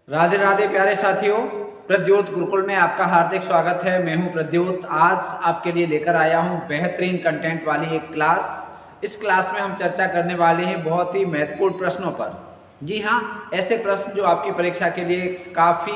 राधे राधे प्यारे साथियों, प्रद्योत गुरुकुल में आपका हार्दिक स्वागत है। मैं हूं प्रद्योत। आज आपके लिए लेकर आया हूं बेहतरीन कंटेंट वाली एक क्लास। इस क्लास में हम चर्चा करने वाले हैं बहुत ही महत्वपूर्ण प्रश्नों पर। जी हाँ, ऐसे प्रश्न जो आपकी परीक्षा के लिए काफ़ी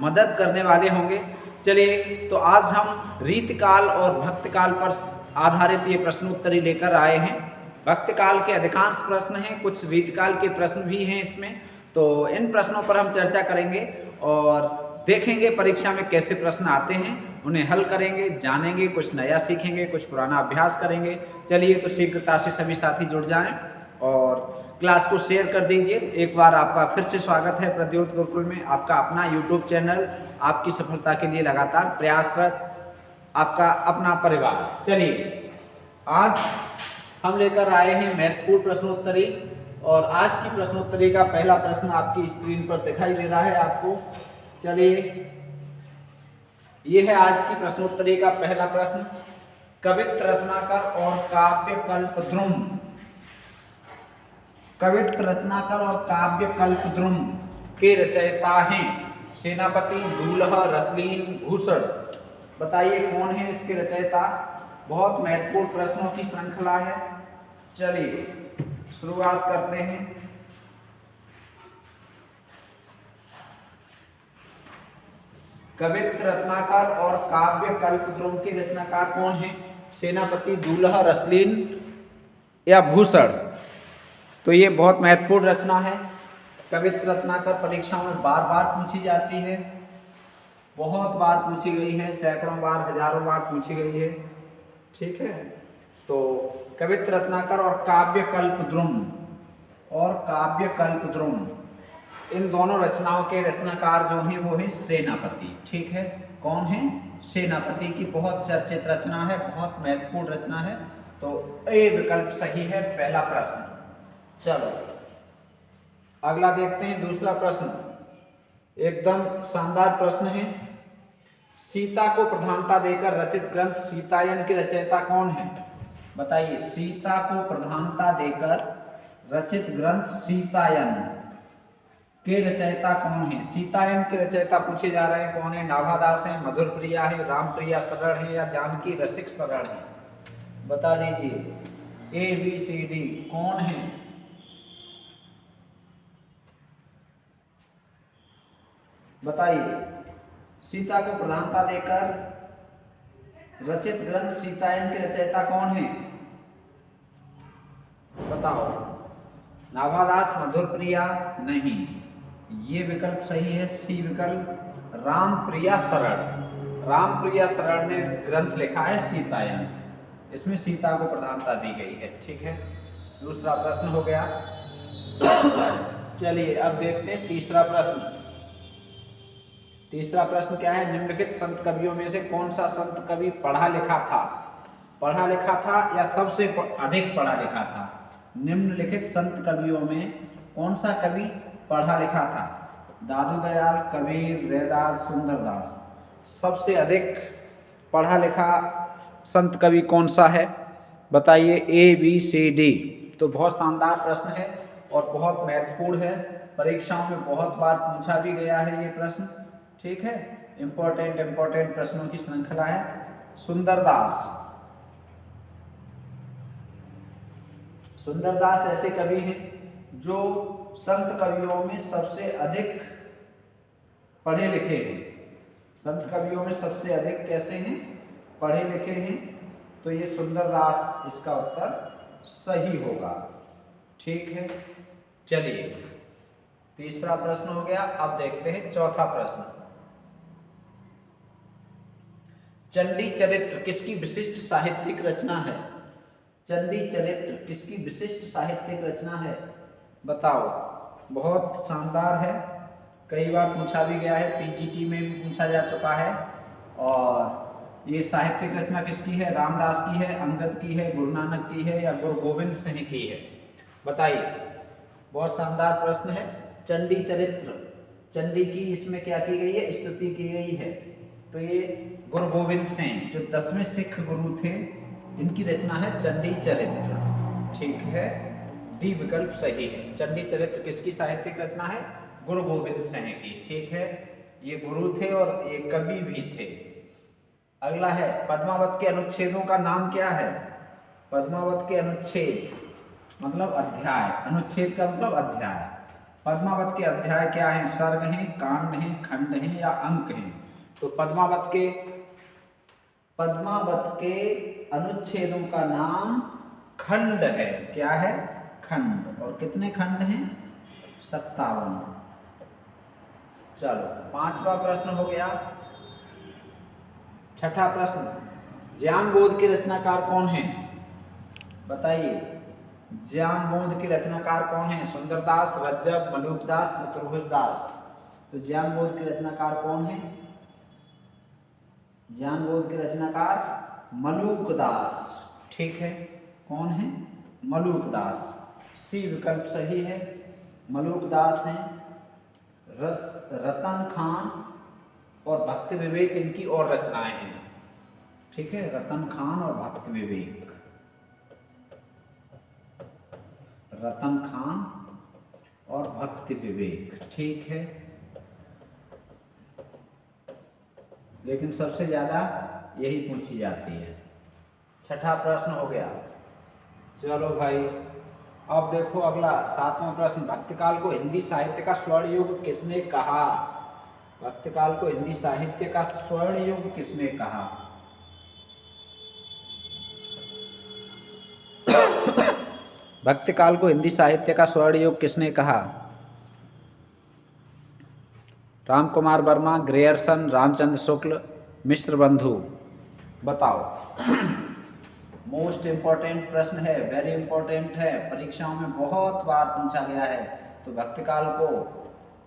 मदद करने वाले होंगे। चलिए, तो आज हम रीतकाल और भक्तकाल पर आधारित ये प्रश्नोत्तरी लेकर आए हैं। भक्तकाल के अधिकांश प्रश्न हैं, कुछ रीतकाल के प्रश्न भी हैं इसमें। तो इन प्रश्नों पर हम चर्चा करेंगे और देखेंगे परीक्षा में कैसे प्रश्न आते हैं, उन्हें हल करेंगे, जानेंगे, कुछ नया सीखेंगे, कुछ पुराना अभ्यास करेंगे। चलिए, तो शीघ्रता से सभी साथी जुड़ जाएं और क्लास को शेयर कर दीजिए। एक बार आपका फिर से स्वागत है प्रद्योत गुरुकुल में। आपका अपना यूट्यूब चैनल आपकी सफलता के लिए लगातार प्रयासरत, आपका अपना परिवार। चलिए, आज हम लेकर आए हैं महत्वपूर्ण प्रश्नोत्तरी और आज की प्रश्नोत्तरी का पहला प्रश्न आपकी स्क्रीन पर दिखाई दे रहा है आपको। चलिए, ये है आज की प्रश्नोत्तरी का पहला प्रश्न। कवित्त रत्नाकर और काव्य कल्पद्रुम, कवित्त रत्नाकर और काव्य कल्पद्रुम के रचयिता हैं सेनापति, दूल्हा, रसलीन, भूषण। बताइए कौन है इसके रचयिता। बहुत महत्वपूर्ण प्रश्नों की श्रृंखला है। चलिए, शुरुआत करते हैं। कवित्त रत्नाकर और काव्य कल्पद्रुम के रचनाकार कौन हैं? सेनापति, दूल्हा, रसलीन या भूषण। तो ये बहुत महत्वपूर्ण रचना है। कवित्त रत्नाकर परीक्षाओं में बार बार पूछी जाती है, बहुत बार पूछी गई है, सैकड़ों बार, हजारों बार पूछी गई है। ठीक है, तो कवित्त रत्नाकर और काव्य कल्पद्रुम, इन दोनों रचनाओं के रचनाकार जो हैं वो है सेनापति। ठीक है, कौन है? सेनापति की बहुत चर्चित रचना है, बहुत महत्वपूर्ण रचना है। तो ए विकल्प सही है, पहला प्रश्न। चलो, अगला देखते हैं दूसरा प्रश्न। एकदम शानदार प्रश्न है। सीता को प्रधानता देकर रचित ग्रंथ सीतायन के रचयिता कौन है? बताइए, सीता को प्रधानता देकर रचित ग्रंथ सीतायन के रचयिता कौन है? सीतायन के रचयिता पूछे जा रहे हैं कौन है? नाभादास है, मधुर प्रिया है, राम प्रिया सरल है या जानकी रसिक सरल है? बता दीजिए, ए बी सी डी कौन है? बताइए, सीता को प्रधानता देकर रचित ग्रंथ सीतायन के रचयिता कौन है? बताओ। नाभादास, मधुर प्रिया? नहीं, ये विकल्प सही है, सी विकल्प, राम प्रिया सरल। राम प्रिया सरल ने ग्रंथ लिखा है सीतायन, इसमें सीता को प्रधानता दी गई है। ठीक है, दूसरा प्रश्न हो गया। चलिए, अब देखते हैं तीसरा प्रश्न। तीसरा प्रश्न क्या है? निम्नलिखित संत कवियों में से कौन सा संत कवि पढ़ा लिखा था? पढ़ा लिखा था या सबसे अधिक पढ़ा लिखा था? निम्नलिखित संत कवियों में कौन सा कवि पढ़ा लिखा था? दादू दयाल, कबीर, रैदास, सुंदरदास। सबसे अधिक पढ़ा लिखा संत कवि कौन सा है? बताइए, ए बी सी डी। तो बहुत शानदार प्रश्न है और बहुत महत्वपूर्ण है, परीक्षाओं में बहुत बार पूछा भी गया है ये प्रश्न। ठीक है, इंपॉर्टेंट प्रश्नों की श्रृंखला है। सुंदरदास ऐसे कवि हैं जो संत कवियों में सबसे अधिक पढ़े लिखे हैं। संत कवियों में सबसे अधिक कैसे हैं? पढ़े लिखे हैं। तो ये सुंदरदास इसका उत्तर सही होगा। ठीक है, चलिए, तीसरा प्रश्न हो गया। अब देखते हैं चौथा प्रश्न। चंडी चरित्र किसकी विशिष्ट साहित्यिक रचना है? चंडी चरित्र किसकी विशिष्ट साहित्यिक रचना है? बताओ। बहुत शानदार है, कई बार पूछा भी गया है, पीजीटी में भी पूछा जा चुका है। और ये साहित्यिक रचना किसकी है? रामदास की है, अंगद की है, गुरु नानक की है या गुरु गोविंद सिंह की है? बताइए, बहुत शानदार प्रश्न है। चंडी चरित्र, चंडी की इसमें क्या की गई है? स्तुति की गई है। तो ये गुरु गोविंद सिंह जो 10वें सिख गुरु थे, इनकी रचना है चंडी चरित्र। ठीक है, डी विकल्प सही है। चंडी चरित्र किसकी साहित्यिक रचना है? गुरु गोविंद सिंह की। ठीक है, ये गुरु थे और ये कवि भी थे। अगला है पद्मावत के अनुच्छेदों का नाम क्या है? पद्मावत के अनुच्छेद मतलब अध्याय, अनुच्छेद का मतलब अध्याय। पद्मावत के अध्याय क्या हैं? सर्ग हैं, कांड हैं, खंड हैं या अंक हैं? तो पद्मावत के अनुच्छेदों का नाम खंड है। क्या है? खंड। और कितने खंड हैं? 57। चलो 5वां प्रश्न हो गया। छठा प्रश्न, ज्ञानबोध के रचनाकार कौन हैं? बताइए, ज्ञानबोध के रचनाकार कौन हैं? सुंदरदास, रज्जब, मलुकदास, चतुर्भुजदास। तो ज्ञानबोध के रचनाकार कौन हैं? ज्ञानबोध के रचनाकार मलुकदास। ठीक है, कौन है? मलुकदास। सी विकल्प सही है, मलुकदास हैं। रतन खान और भक्ति विवेक इनकी और रचनाएं हैं। ठीक है, रतन खान और भक्ति विवेक। रतन खान और भक्ति विवेक। ठीक है, लेकिन सबसे ज्यादा यही पूछी जाती है। छठा प्रश्न हो गया। चलो भाई, अब देखो अगला 7वां प्रश्न, भक्तिकाल को हिंदी साहित्य का स्वर्ण युग किसने कहा? भक्तिकाल को हिंदी साहित्य का स्वर्ण युग किसने कहा? भक्तिकाल को हिंदी साहित्य का स्वर्ण युग किसने कहा? राम कुमार वर्मा, ग्रेयर्सन, रामचंद्र शुक्ल, मिश्र बंधु। बताओ। मोस्ट इम्पॉर्टेंट प्रश्न है, वेरी इंपॉर्टेंट है, परीक्षाओं में बहुत बार पूछा गया है। तो भक्तिकाल को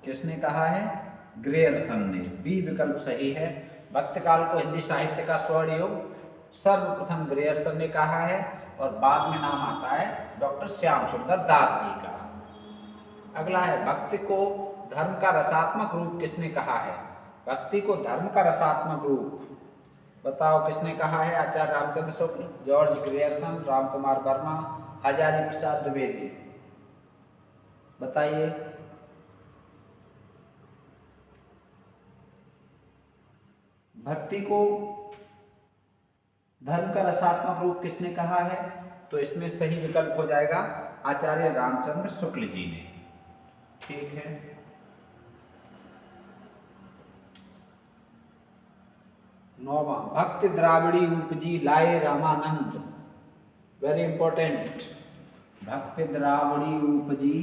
किसने कहा है? ग्रेयर्सन ने। बी विकल्प सही है। भक्तिकाल को हिंदी साहित्य का स्वर्ण युग सर्वप्रथम ग्रेयर्सन ने कहा है और बाद में नाम आता है डॉक्टर श्याम सुंदर दास जी का। अगला है, भक्ति को धर्म का रसात्मक रूप किसने कहा है? भक्ति को धर्म का रसात्मक रूप बताओ किसने कहा है? आचार्य रामचंद्र शुक्ल, जॉर्ज ग्रेयर्सन, राम कुमार वर्मा, हजारी प्रसाद द्विवेदी। बताइए। भक्ति को धर्म का रसात्मक रूप किसने कहा है? तो इसमें सही विकल्प हो जाएगा आचार्य रामचंद्र शुक्ल जी ने। ठीक है, नौवां, भक्ति द्राविड़ी उपजी लाए रामानंद। वेरी इंपॉर्टेंट, भक्ति द्राविड़ी उपजी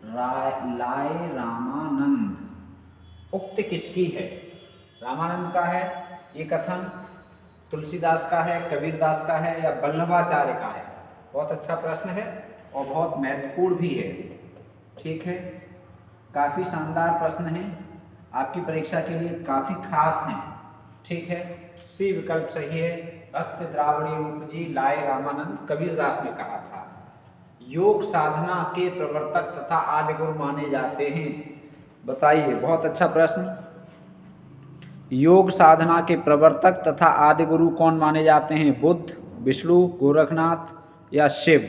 लाए रामानंद। उक्त किसकी है? रामानंद का है ये कथन, तुलसीदास का है, कबीरदास का है या वल्लभाचार्य का है? बहुत अच्छा प्रश्न है और बहुत महत्वपूर्ण भी है। ठीक है, काफ़ी शानदार प्रश्न है, आपकी परीक्षा के लिए काफ़ी खास हैं। ठीक है, सी विकल्प सही है। भक्ति द्राविड़ी उपजी लाए रामानंद कबीरदास ने कहा था। योग साधना के प्रवर्तक तथा आदि गुरु माने जाते हैं। बताइए, बहुत अच्छा प्रश्न। योग साधना के प्रवर्तक तथा आदि गुरु कौन माने जाते हैं? बुद्ध, विष्णु, गोरखनाथ या Shiv?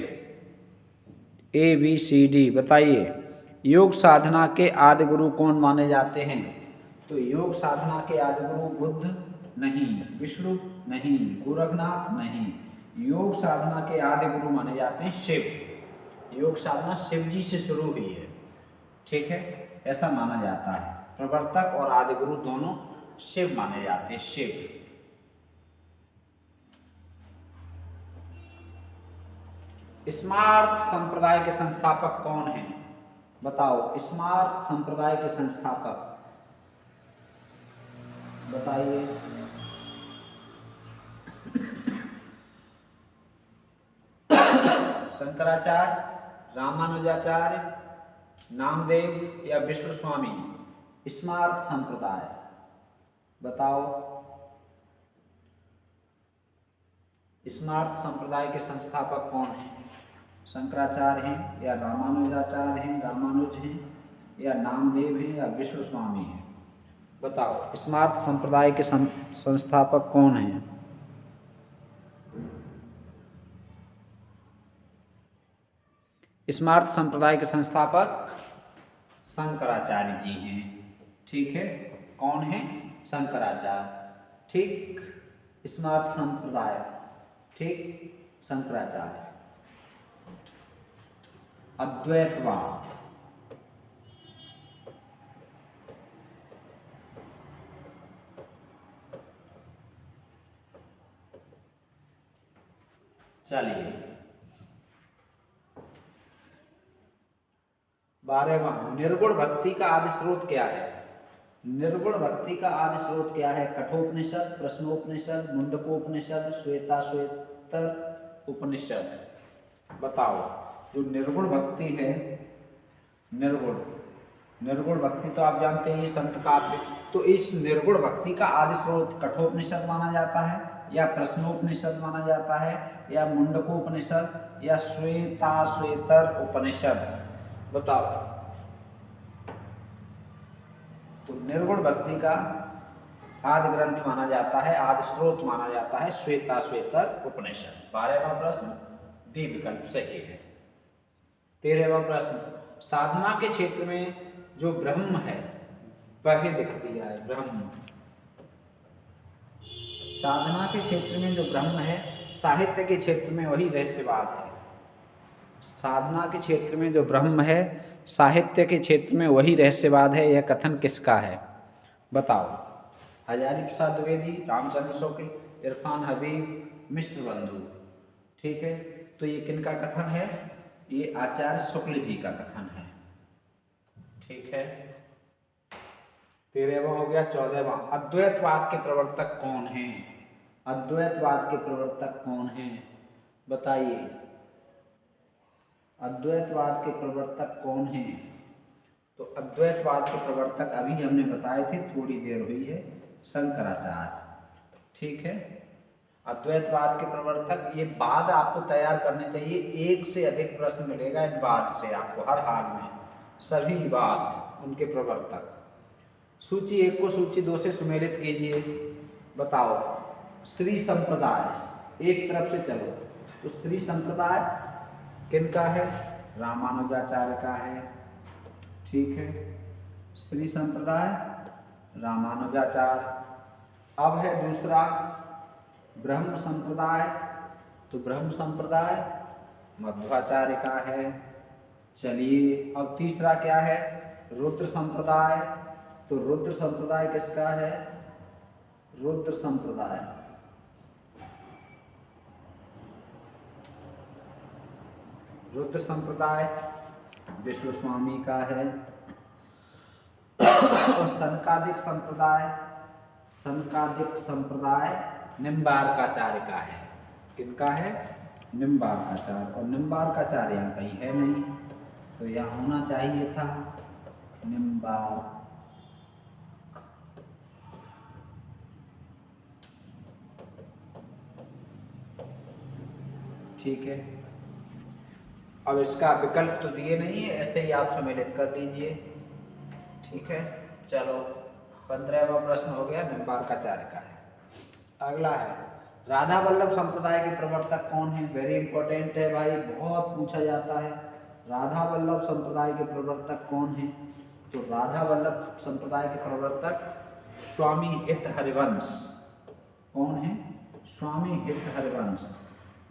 A B C D बताइए। योग साधना के आदि गुरु कौन माने जाते हैं? तो योग साधना के आदि गुरु बुद्ध नहीं, विष्णु नहीं, गोरखनाथ नहीं। योग साधना के आदि गुरु माने जाते हैं शिव। योग साधना शिव जी से शुरू हुई है। ठीक है, ऐसा माना जाता है। प्रवर्तक और आदि गुरु दोनों शिव माने जाते हैं, शिव। स्मार्त संप्रदाय के संस्थापक कौन हैं? बताओ, स्मार्त संप्रदाय के संस्थापक बताइए। शंकराचार्य, रामानुजाचार्य, नामदेव या विष्णु स्वामी? स्मार्त संप्रदाय बताओ। स्मार्त संप्रदाय के संस्थापक कौन हैं? शंकराचार्य हैं या रामानुजाचार्य हैं, रामानुज हैं या नामदेव हैं या विष्णु स्वामी हैं? बताओ, स्मार्त संप्रदाय के संस्थापक कौन हैं? स्मार्त संप्रदाय के संस्थापक शंकराचार्य जी हैं। ठीक है, कौन है? शंकराचार्य। ठीक, स्मार्त संप्रदाय, ठीक, शंकराचार्य। अद्वैतवाद, चलिए 12वां, निर्गुण भक्ति का आदि स्रोत क्या है? निर्गुण भक्ति का आदि स्रोत क्या है? कठोपनिषद, प्रश्नोपनिषद, मुंडकोपनिषद, श्वेताश्वेतर उपनिषद। बताओ, जो निर्गुण भक्ति है, निर्गुण निर्गुण भक्ति तो आप जानते हैं, ये संत काव्य। तो इस निर्गुण भक्ति का आदि स्रोत कठोपनिषद माना जाता है, या प्रश्नोपनिषद माना जाता है, या मुंडकोपनिषद, या श्वेताश्वेतर उपनिषद? बताओ। तो निर्गुण भक्ति का आदि ग्रंथ माना जाता है, आदि स्रोत माना जाता है श्वेताश्वेतर उपनिषद। 12वां प्रश्न डी विकल्प सही है। 13वां प्रश्न, साधना के क्षेत्र में जो ब्रह्म है वह लिख दिया है। ब्रह्म, साधना के क्षेत्र में जो ब्रह्म है, साहित्य के क्षेत्र में वही रहस्यवाद है। साधना के क्षेत्र में जो ब्रह्म है, साहित्य के क्षेत्र में वही रहस्यवाद है। यह कथन किसका है? बताओ। हजारी प्रसाद द्विवेदी, रामचंद्र शुक्ल, इरफान हबीब, मिश्र बंधु। ठीक है, तो ये किनका कथन है? ये आचार्य शुक्ल जी का कथन है। ठीक है, 13वां हो गया। 14वां, अद्वैतवाद के प्रवर्तक कौन हैं? अद्वैतवाद के प्रवर्तक कौन हैं? बताइए, अद्वैतवाद के प्रवर्तक कौन हैं? तो अद्वैतवाद के प्रवर्तक अभी हमने बताए थे, थोड़ी देर हुई है, शंकराचार्य। ठीक है, अद्वैतवाद के प्रवर्तक। ये बाद आपको तैयार करने चाहिए, एक से अधिक प्रश्न मिलेगा इन बाद से आपको हर हाल में, सभी बाद उनके प्रवर्तक। सूची 1 को सूची 2 से सुमेलित कीजिए। बताओ, श्री संप्रदाय, एक तरफ से चलो, तो श्री संप्रदाय किनका है? रामानुजाचार्य का है। ठीक है, श्री संप्रदाय रामानुजाचार्य। अब है दूसरा ब्रह्म संप्रदाय, तो ब्रह्म संप्रदाय मध्वाचार्य का है। चलिए, अब तीसरा क्या है? रुद्र संप्रदाय, तो रुद्र संप्रदाय किसका है? रुद्र संप्रदाय रुद्र संप्रदाय विष्णु स्वामी का है। और सनकादिक संप्रदाय, सनकादिक संप्रदाय निम्बार्काचार्य का है। किनका है? निम्बार्काचार्य। और निम्बार्काचार्य यहाँ कहीं है नहीं, तो यहाँ होना चाहिए था निम्बार्क। ठीक है, अब इसका विकल्प तो दिए नहीं है, ऐसे ही आप सम्मिलित कर लीजिए। ठीक है, चलो 15वां प्रश्न हो गया, निम्बार्काचार्य का है। अगला है, राधा वल्लभ संप्रदाय के प्रवर्तक कौन है? वेरी इंपॉर्टेंट है भाई, बहुत पूछा जाता है। राधा वल्लभ संप्रदाय के प्रवर्तक कौन है? तो राधा वल्लभ संप्रदाय के प्रवर्तक स्वामी हित हरिवंश। कौन है? स्वामी हित हरिवंश।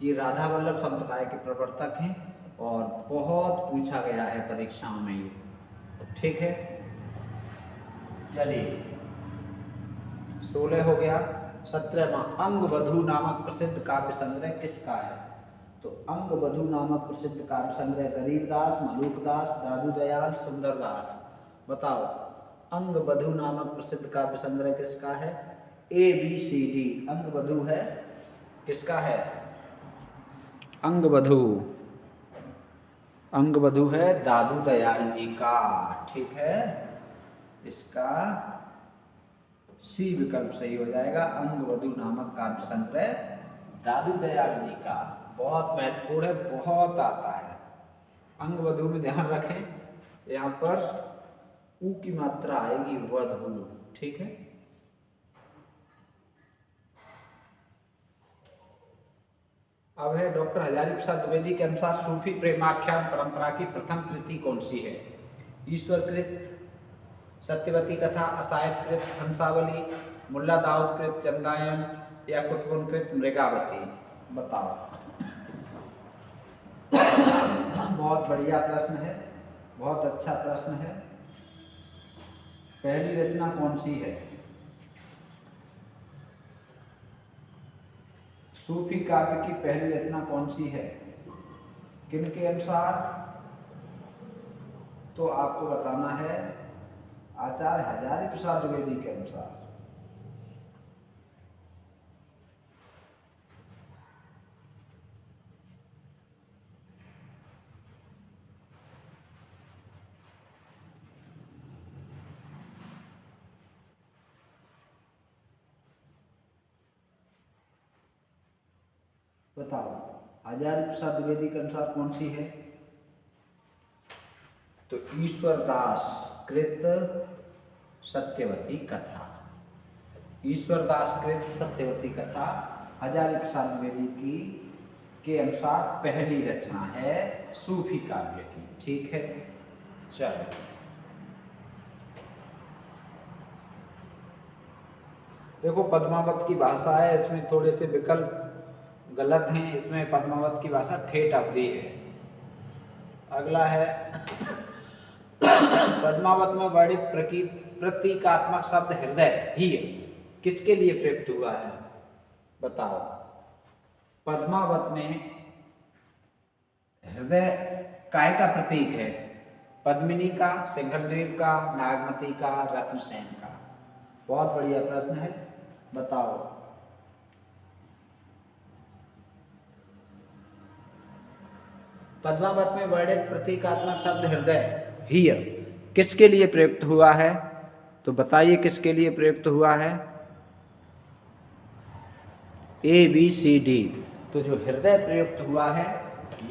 ये राधा वल्लभ संप्रदाय के प्रवर्तक हैं और बहुत पूछा गया है परीक्षाओं में ये। ठीक है, चलिए 16 हो गया। 17वां, अंगवधू नामक प्रसिद्ध काव्य संग्रह किसका है? तो अंगवधू नामक प्रसिद्ध काव्य संग्रह गरीबदास, मलूकदास, दादू दयाल, सुंदरदास। बताओ, अंगवधू नामक प्रसिद्ध काव्य संग्रह किसका है? ABCD। अंगवधू है, किसका है? अंगवधू, अंगवधू है दादू दयाल जी का। ठीक है, इसका सी विकल्प सही हो जाएगा। अंगवधू नामक काव्य संग्रह दादू दयाल जी का, बहुत महत्वपूर्ण है, बहुत आता है। अंगवधू में ध्यान रखें, यहाँ पर ऊ की मात्रा आएगी, वधू। ठीक है, अब है डॉक्टर हजारी प्रसाद द्विवेदी के अनुसार सूफी प्रेमाख्यान परंपरा की प्रथम कृति कौन सी है? ईश्वरकृत सत्यवती कथा, असायतकृत हंसावली, मुल्ला दाऊद कृत चंदायन या कुतुबुनकृत मृगावती? बताओ। बहुत बढ़िया प्रश्न है, बहुत अच्छा प्रश्न है। पहली रचना कौन सी है? सूफी काव्य की पहली रचना कौन सी है? किनके अनुसार? तो आपको बताना है आचार्य हजारी प्रसाद द्विवेदी के अनुसार। बताओ, आचार्य प्रसाद द्विवेदी के अनुसार कौन सी है? तो ईश्वरदास कृत सत्यवती कथा। ईश्वरदास कृत सत्यवती कथा आचार्य प्रसाद द्विवेदी की के अनुसार पहली रचना है सूफी काव्य की। ठीक है, चलो। देखो, पद्मावत की भाषा है, इसमें थोड़े से विकल्प गलत हैं। इसमें पद्मावत की भाषा ठेठ अवधि है। अगला है पद्मावत में वर्णित प्रतीकात्मक शब्द हृदय ही किसके लिए प्रयुक्त हुआ है? बताओ। पद्मावत में हृदय काय का प्रतीक है? पद्मिनी का, सिंघलद्वीप का, नागमती का, रत्नसेन का? बहुत बढ़िया प्रश्न है, बताओ। पद्मावत में वर्णित प्रतीकात्मक शब्द हृदय ही किसके लिए प्रयुक्त हुआ है? तो बताइए किसके लिए प्रयुक्त हुआ है? ABCD। तो जो हृदय प्रयुक्त हुआ है,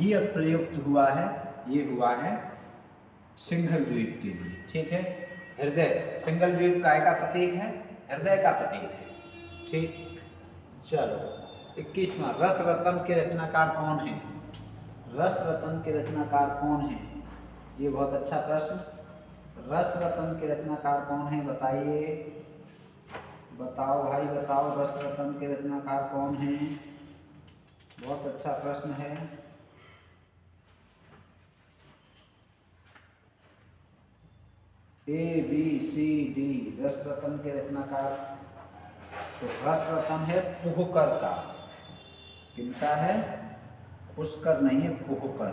ये प्रयुक्त हुआ है, ये हुआ है सिंघलद्वीप के लिए। ठीक है, हृदय सिंघलद्वीप काय का प्रतीक है? हृदय का प्रतीक है। ठीक, चलो। 21वां, रस रतन के रचनाकार कौन है? रस रतन के रचनाकार कौन है? ये बहुत अच्छा प्रश्न। रस रतन के रचनाकार कौन है? बताइए, बताओ भाई बताओ, रस रतन के रचनाकार कौन है? बहुत अच्छा प्रश्न है। ABCD, रस रतन के रचनाकार। तो रस रतन है पुहकर का। किनका है? पुष्कर नहीं है, पुहकर।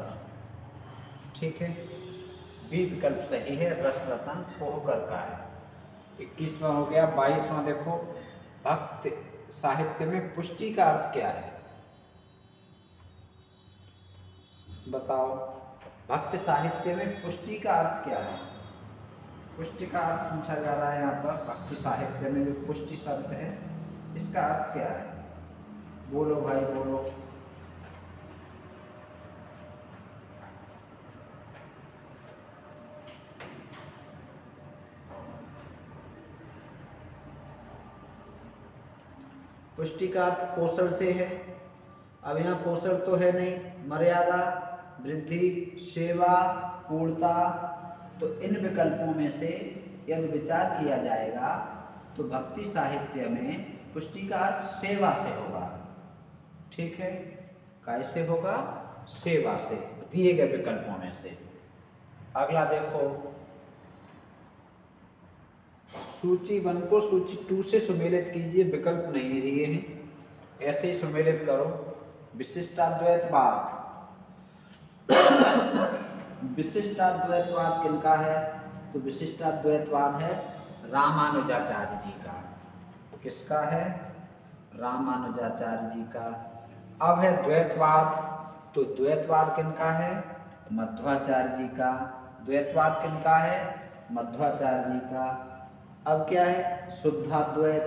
ठीक है, बी विकल्प सही है, रस रतन पुहकर का है। 21वां हो गया। 22वां देखो, भक्त साहित्य में पुष्टि का अर्थ क्या है? बताओ, भक्त साहित्य में पुष्टि का अर्थ क्या है? पुष्टि का अर्थ पूछा जा रहा है यहाँ पर। भक्ति साहित्य में जो पुष्टि शब्द है, इसका अर्थ क्या है? बोलो भाई बोलो। पुष्टि का अर्थ पोषण से है। अब यहाँ पोषण तो है नहीं, मर्यादा, वृद्धि, सेवा, पूर्णता। तो इन विकल्पों में से यदि विचार किया जाएगा तो भक्ति साहित्य में पुष्टि का अर्थ सेवा से होगा। ठीक है, कैसे होगा? सेवा से, दिए गए विकल्पों में से। अगला देखो, सूची 1 को सूची 2 से सुमेलित कीजिए। विकल्प नहीं दिए हैं, ऐसे ही सुमेलित करो। विशिष्टाद्वैतवाद। विशिष्टाद्वैतवाद किनका है? तो विशिष्टाद्वैतवाद है रामानुजाचार्य जी का। किसका है? रामानुजाचार्य जी का। अब है द्वैतवाद। तो द्वैतवाद किनका है? मध्वाचार्य जी का। द्वैतवाद किनका है? मध्वाचार्य जी का। अब क्या है? शुद्धाद्वैत।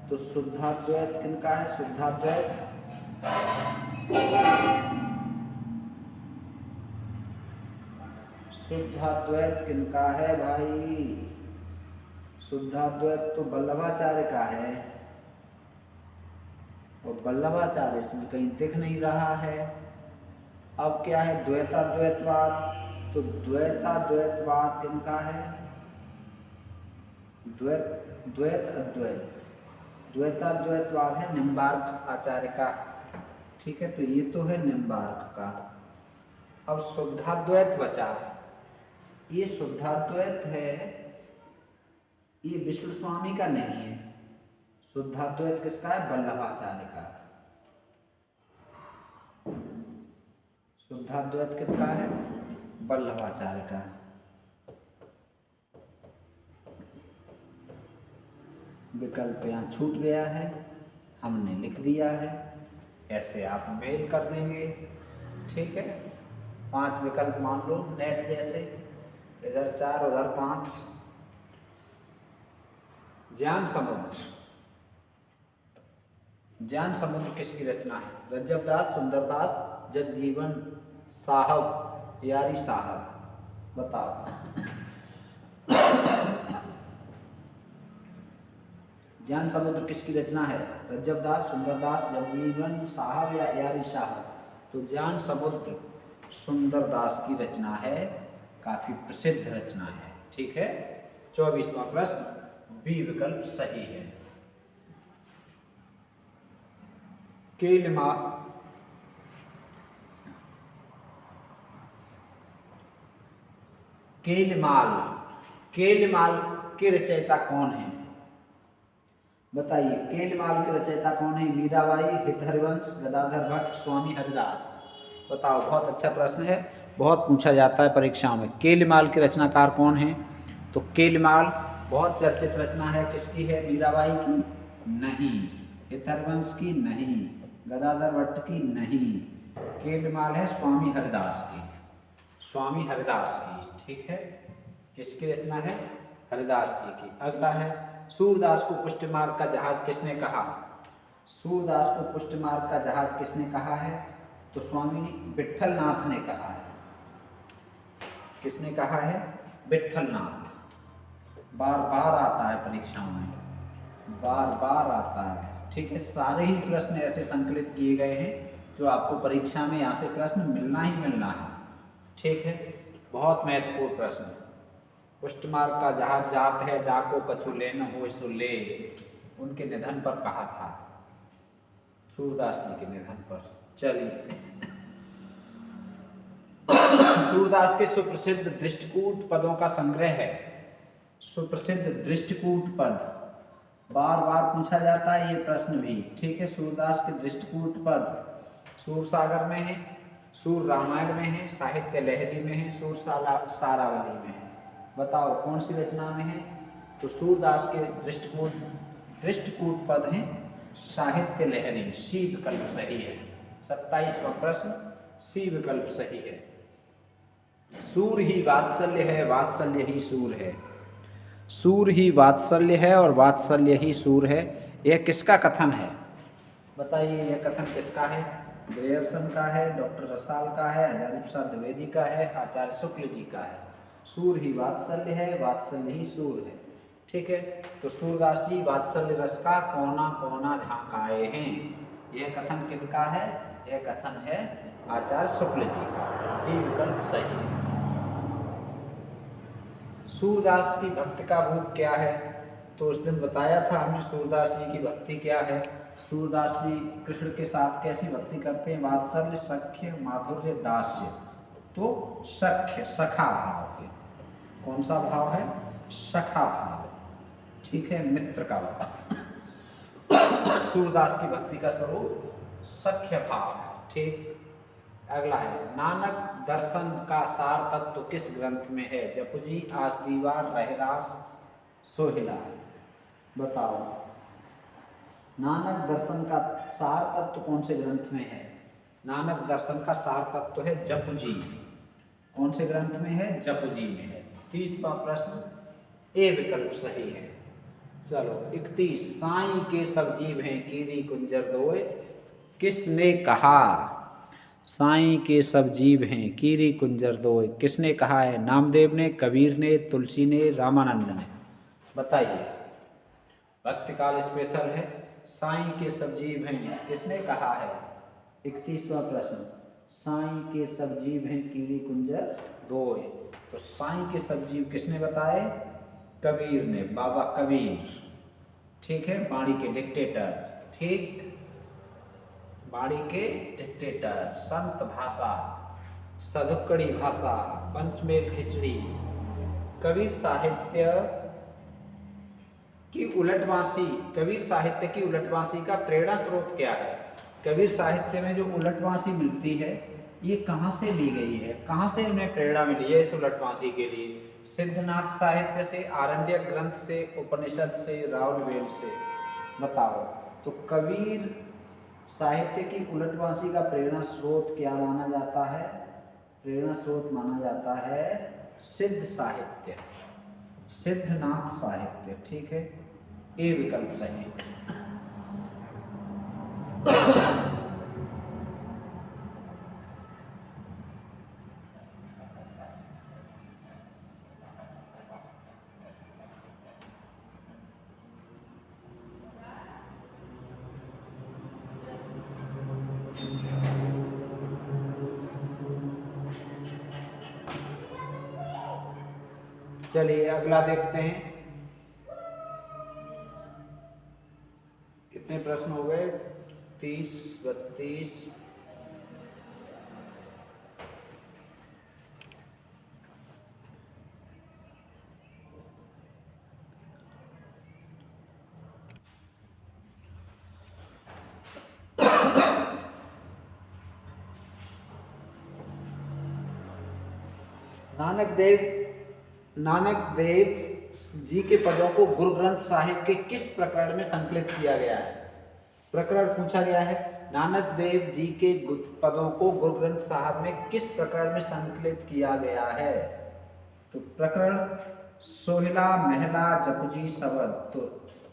तो शुद्धाद्वैत किनका है? शुद्धाद्वैत शुद्धाद्वैत किनका है भाई? शुद्धाद्वैत तो वल्लभाचार्य का है, और वल्लभाचार्य इसमें कहीं दिख नहीं रहा है। अब क्या है? द्वैताद्वैतवाद। तो तो द्वैताद्वैतवाद किनका है? द्वैत अद्वैत, द्वैताद्वैतवाद है निम्बार्क आचार्य का। ठीक है, तो ये तो है निम्बार्क का। अब शुद्धाद्वैत बचा। ये शुद्धाद्वैत है, ये विष्णु स्वामी का नहीं है। शुद्धाद्वैत किसका है? वल्लभाचार्य का। शुद्धाद्वैत किसका है? वल्लभाचार्य का। विकल्प यहाँ छूट गया है, हमने लिख दिया है, ऐसे आप मेल कर देंगे। ठीक है, 5 विकल्प मान लो नेट जैसे, इधर 4 उधर 5। ज्ञान समुद्र, ज्ञान समुद्र किसकी रचना है? रज्जबदास, सुंदरदास, जगजीवन साहब, यारी साहब, बताओ। ज्ञान समुद्र किसकी रचना है? रज्जबदास, सुंदरदास, जगजीवन साहब या यारी साहब? तो ज्ञान समुद्र सुंदरदास की रचना है, काफी प्रसिद्ध रचना है। ठीक है, 24वां प्रश्न बी विकल्प सही है। केलमाल के रचयिता कौन है? बताइए, केलमाल के रचयिता कौन है? मीराबाई, हितहरिवंश, गदाधर भट्ट, स्वामी हरिदास? बताओ, बहुत अच्छा प्रश्न है, बहुत पूछा जाता है परीक्षा में। केलमाल के रचनाकार कौन है? तो केलमाल बहुत चर्चित रचना है, किसकी है? मीराबाई की नहीं, हितहरिवंश की नहीं, गदाधर भट्ट की नहीं, केलमाल है स्वामी हरिदास की। स्वामी हरिदास की, ठीक है, किसकी रचना है? हरिदास जी की। अगला है, सूरदास को पुष्टमार्ग का जहाज किसने कहा? सूरदास को पुष्टमार्ग का जहाज किसने कहा है? तो स्वामी विट्ठलनाथ ने कहा है। किसने कहा है? विट्ठलनाथ। बार बार आता है परीक्षाओं में, बार बार आता है। ठीक है, सारे ही प्रश्न ऐसे संकलित किए गए हैं जो आपको परीक्षा में यहाँ से प्रश्न मिलना ही मिलना है। ठीक है, बहुत महत्वपूर्ण प्रश्न। पुष्टमार्ग का जहाज जात है, जाको कछु लेन हो सो ले, उनके निधन पर कहा था, सूरदास जी के निधन पर। चलिए, सूरदास के सुप्रसिद्ध दृष्टिकूट पदों का संग्रह है। सुप्रसिद्ध दृष्टिकूट पद बार बार पूछा जाता है ये प्रश्न भी। ठीक है, सूरदास के दृष्टिकूट पद सूर सागर में है, सूर रामायण में है, साहित्य लहरी में है, सूर सारावली में है। बताओ कौन सी रचना में है? तो सूरदास के दृष्टिकूट पद हैं साहित्य लहरी। सी विकल्प सही है। 27वां प्रश्न, सी विकल्प सही है। सूर ही वात्सल्य है, वात्सल्य ही सूर है। सूर ही वात्सल्य है और वात्सल्य ही सूर है, यह किसका कथन है? बताइए, यह कथन किसका है? ग्रेयर्सन का है, डॉक्टर रसाल का है, हजारी प्रसाद द्विवेदी का है, आचार्य शुक्ल जी का है। सूर ही वात्सल्य है, वात्सल्य ही सूर है। ठीक है, तो सूरदास जी वात्सल्य रस का कोना कोना झांकाए हैं, यह कथन किनका है? यह कथन है आचार्य शुक्ल जी का। डी विकल्प सही है। सूरदास की भक्ति का रूप क्या है? तो उस दिन बताया था हमने सूरदास जी की भक्ति क्या है। सूरदास जी कृष्ण के साथ कैसी भक्ति करते हैं? वात्सल्य, सख्य, माधुर्य, दास्य। तो सख्य, सखा भाव है। कौन सा भाव है? सखा भाव। ठीक है, मित्र का भाव। सूरदास की भक्ति का स्वरूप सख्य भाव है। ठीक, अगला है, नानक दर्शन का सार तत्व किस ग्रंथ में है? जपुजी, आस दीवार, रहरास, सोहिला। बताओ, नानक दर्शन का सार तत्व कौन से ग्रंथ में है? नानक दर्शन का सार तत्व है जपुजी। कौन से ग्रंथ में है? जपुजी में है। 30वां प्रश्न, ए विकल्प सही है। चलो 31, साईं के सब जीव हैं कीरी कुंजर दोए, किसने कहा? साईं के सब जीव हैं कीरी कुंजर दोए, किसने कहा है? नामदेव ने, कबीर ने, तुलसी ने, रामानंद ने। बताइए, भक्तिकाल स्पेशल है। साईं के सब जीव हैं, किसने कहा है? 31वां प्रश्न, साईं के सब जीव हैं कीड़ी कुंजर दोए। तो साईं के सब जीव किसने बताए? कबीर ने, बाबा कबीर। ठीक है, बाणी के डिक्टेटर। ठीक, बाणी के डिक्टेटर। संत भाषा, सधुक्कड़ी भाषा, पंचमेल खिचड़ी। कबीर साहित्य की उलटवासी, कबीर साहित्य की उलटवासी का प्रेरणा स्रोत क्या है? कबीर साहित्य में जो उलटवासी मिलती है ये कहाँ से ली गई है? कहाँ से उन्हें प्रेरणा मिली है इस उलटवासी के लिए? सिद्धनाथ साहित्य से, आरण्यक ग्रंथ से, उपनिषद से, रावलवेल से? बताओ। तो कबीर साहित्य की उलटवासी का प्रेरणा स्रोत क्या माना जाता है? प्रेरणा स्रोत माना जाता है सिद्ध साहित्य, सिद्धनाथ साहित्य। ठीक है, ए विकल्प सही। चलिए अगला देखते हैं। कितने प्रश्न हो गए? 30, 32। नानक देव जी के पदों को गुरु ग्रंथ साहिब के किस प्रकरण में संकलित किया गया है? प्रकरण पूछा गया है। नानक देव जी के पदों को गुरु ग्रंथ साहिब में किस प्रकरण में संकलित किया गया है? तो प्रकरण सोहिला महला जपजी शबद। तो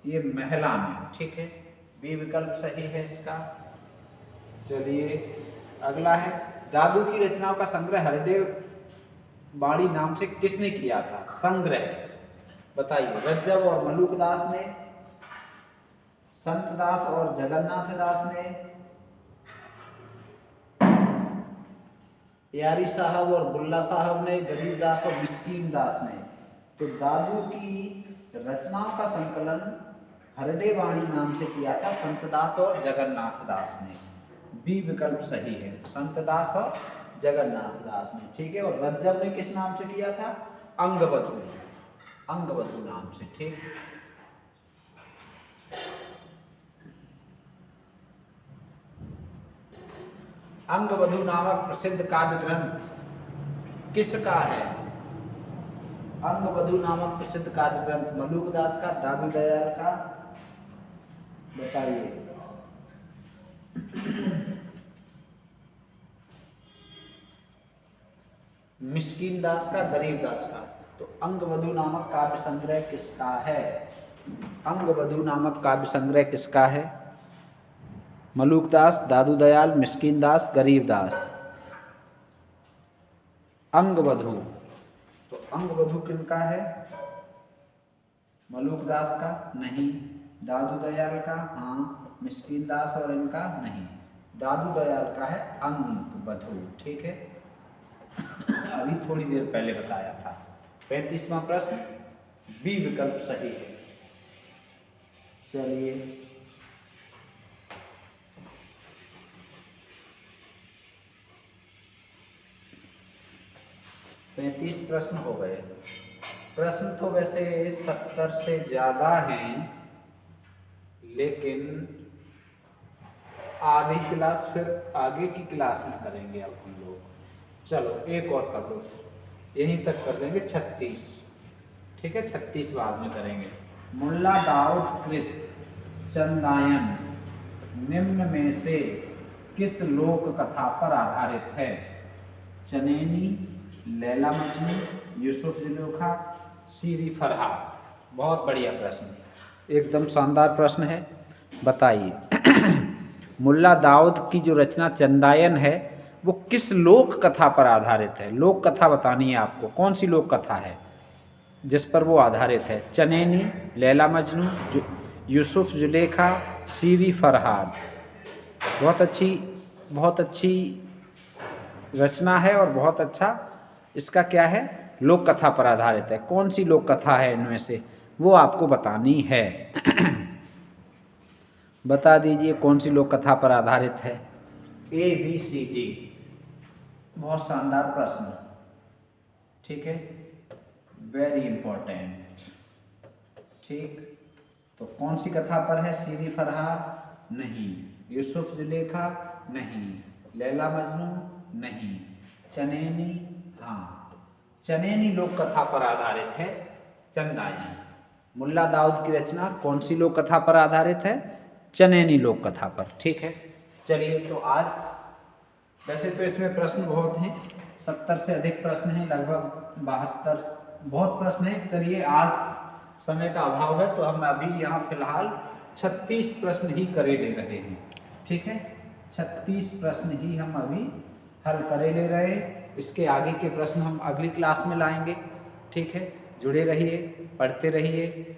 ये महला में। ठीक है, बी विकल्प सही है इसका। चलिए अगला है, दादू की रचनाओं का संग्रह हरदेव बाड़ी नाम से किसने किया था? संग्रह बताइए। रज्जब और मलूक दास ने, संत दास और जगन्नाथ दास ने, यारी साहब और बुल्ला साहब ने, गरीब दास और मिस्कीन दास ने? तो दादू की रचनाओं का संकलन हरडे वाणी नाम से किया था संत दास और जगन्नाथ दास ने। बी विकल्प सही है, संत दास और जगन्नाथ दास ने। ठीक है, और रज्जब ने किस नाम से किया था? अंगबधू, अंगबधू नाम से। ठीक, अंगबधू नामक प्रसिद्ध काव्य ग्रंथ किसका है? अंगबधू नामक प्रसिद्ध काव्य ग्रंथ मलूक दास का, दादू दयाल का? बताइए। मिस्कीन दास का, गरीब दास का? तो अंगबधू नामक काव्य संग्रह किसका है? अंगबधू नामक काव्य संग्रह किसका है? मलूक दास, दादू दयाल, मिस्कीन दास, गरीब दास? अंगबधू। तो अंगबधू किनका है? मलूक दास का? नहीं। दादू दयाल का? हाँ। मिस्कीन दास और इनका? नहीं। दादू दयाल का है अंगबधू। ठीक है, अभी थोड़ी देर पहले बताया था। 35वां प्रश्न, बी विकल्प सही है। चलिए पैंतीस प्रश्न हो गए। प्रश्न तो वैसे 70 से ज़्यादा हैं, लेकिन आधी क्लास फिर आगे की क्लास में करेंगे अब हम लोग। चलो एक और कर लो, यहीं तक कर देंगे 36। ठीक है, 36 बाद में करेंगे। मुल्ला दाऊद कृत चंदायन निम्न में से किस लोक कथा पर आधारित है? चनैनी, लैला मजनू, यूसुफ जुलेखा, सीरी फरहाद। बहुत बढ़िया प्रश्न, एकदम शानदार प्रश्न है। बताइए मुल्ला दाऊद की जो रचना चंदायन है वो किस लोक कथा पर आधारित है? लोक कथा बतानी है आपको। कौन सी लोक कथा है जिस पर वो आधारित है? चनैनी, लैला मजनू, यूसुफ जुलेखा, सीरी फरहाद। बहुत अच्छी रचना है और बहुत अच्छा इसका क्या है, लोक कथा पर आधारित है। कौन सी लोक कथा है इनमें से, वो आपको बतानी है। बता दीजिए कौन सी लोक कथा पर आधारित है। ABCD, बहुत शानदार प्रश्न, ठीक है, वेरी इंपॉर्टेंट। ठीक, तो कौन सी कथा पर है? सीरी फरहाद नहीं, यूसुफ जुलेखा नहीं, लैला मजनू नहीं, चनैनी, हाँ, चनैनी लोक कथा पर आधारित है, चंदाई। मुल्ला दाऊद की रचना कौन सी लोक कथा पर आधारित है? चनैनी लोक कथा पर। ठीक है, चलिए तो आज, वैसे तो इसमें प्रश्न बहुत हैं, 70 से अधिक प्रश्न हैं, लगभग 72, बहुत प्रश्न हैं। चलिए आज समय का अभाव है तो हम अभी यहाँ फिलहाल 36 प्रश्न ही करे ले रहे हैं। ठीक है, 36 प्रश्न ही हम अभी हल करे ले रहे हैं। इसके आगे के प्रश्न हम अगली क्लास में लाएंगे। ठीक है, जुड़े रहिए, पढ़ते रहिए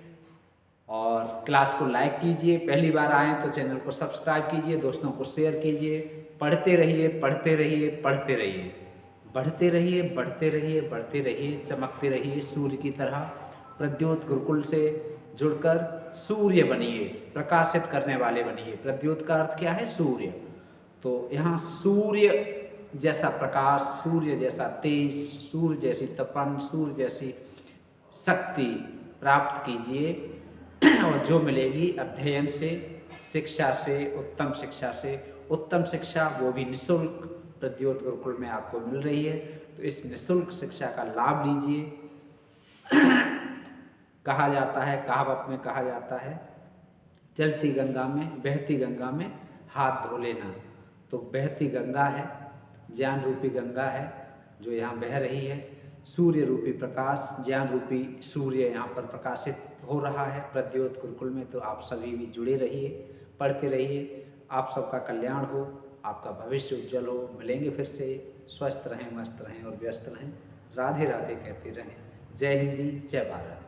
और क्लास को लाइक कीजिए। पहली बार आएँ तो चैनल को सब्सक्राइब कीजिए, दोस्तों को शेयर कीजिए। पढ़ते रहिए, पढ़ते रहिए, पढ़ते रहिए, बढ़ते रहिए, बढ़ते रहिए, बढ़ते रहिए, चमकते रहिए सूर्य की तरह। प्रद्योत गुरुकुल से जुड़कर सूर्य बनिए, प्रकाशित करने वाले बनिए। प्रद्योत का अर्थ क्या है? सूर्य। तो यहाँ सूर्य जैसा प्रकाश, सूर्य जैसा तेज, सूर्य जैसी तपन, सूर्य जैसी शक्ति प्राप्त कीजिए और जो मिलेगी अध्ययन से, शिक्षा से, उत्तम शिक्षा से। उत्तम शिक्षा वो भी निःशुल्क प्रद्योत गुरुकुल में आपको मिल रही है, तो इस निःशुल्क शिक्षा का लाभ लीजिए। कहा जाता है, कहावत में कहा जाता है, चलती गंगा में, बहती गंगा में हाथ धो लेना। तो बहती गंगा है, ज्ञान रूपी गंगा है जो यहाँ बह रही है। सूर्य रूपी प्रकाश, ज्ञान रूपी सूर्य यहाँ पर प्रकाशित हो रहा है प्रद्योत गुरुकुल में। तो आप सभी भी जुड़े रहिए, पढ़ते रहिए। आप सबका कल्याण हो, आपका भविष्य उज्जवल हो। मिलेंगे फिर से, स्वस्थ रहें, मस्त रहें और व्यस्त रहें। राधे राधे कहते रहें। जय हिंदी, जय भारत।